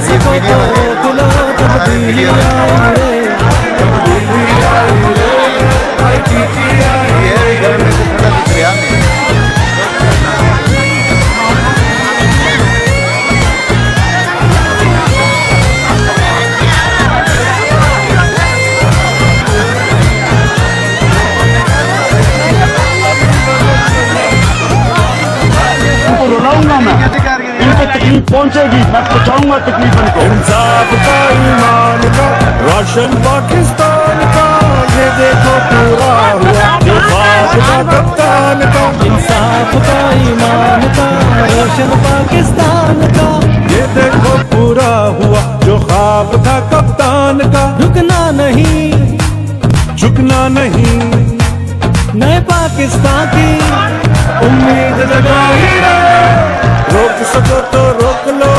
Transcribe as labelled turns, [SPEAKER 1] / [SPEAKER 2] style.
[SPEAKER 1] सको तो रोक लो, तब्दीली आई रे, तब्दीली आई रे, भाई जीती आई रे।
[SPEAKER 2] इधर में से थोड़ा दिख रहा है।
[SPEAKER 3] रुलाऊंगा मैं, इनको तकलीफ पहुंचेगी, मैं पहुंचाऊंगा तकलीफ इनको।
[SPEAKER 1] इंसाफ का, ईमान का, रोशन पाकिस्तान का, ये देखो पूरा हुआ जो ख्वाब था कप्तान का। इंसाफ का, ईमान का, रोशन पाकिस्तान का, ये देखो पूरा हुआ जो ख्वाब था कप्तान का। रुकना नहीं, झुकना नहीं, नए पाकिस्तान की उम्मीद लगाई रे। रोक सको तो रोक लो,